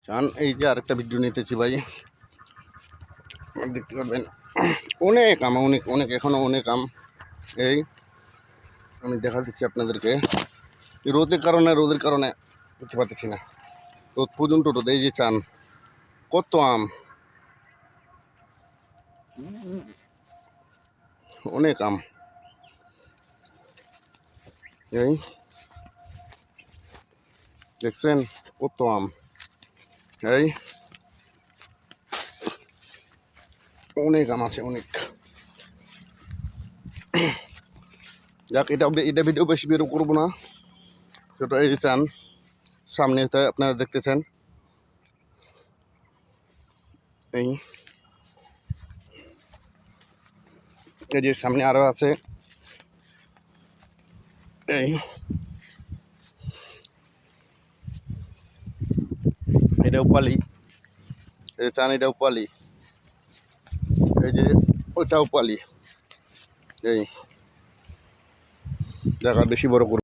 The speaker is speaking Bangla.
চান এই যে আরেকটা ভিডিও নিতেছি ভাই, দেখতে পারবেন অনেক আম, অনেক অনেক এখনো অনেক আম। এই আমি দেখা দিচ্ছি আপনাদেরকে, রোদের কারণে করতে পারতেছি না, রোদ পর্যন্ত রোদ। এই যে চান কত আম, অনেক আম। এই দেখছেন কত আম, এই অনেক আম আছে অনেক। যাক, এটা ভিডিও বেশি বেরো করবো না, সেটা এই চান সামনে আপনারা দেখতেছেন। এই যে সামনে আরো আছে, এই এটা উপালি, এই চান এটা উপালি, এই যে ওইটা উপালি। এই জায়গা বেশি বড় করব।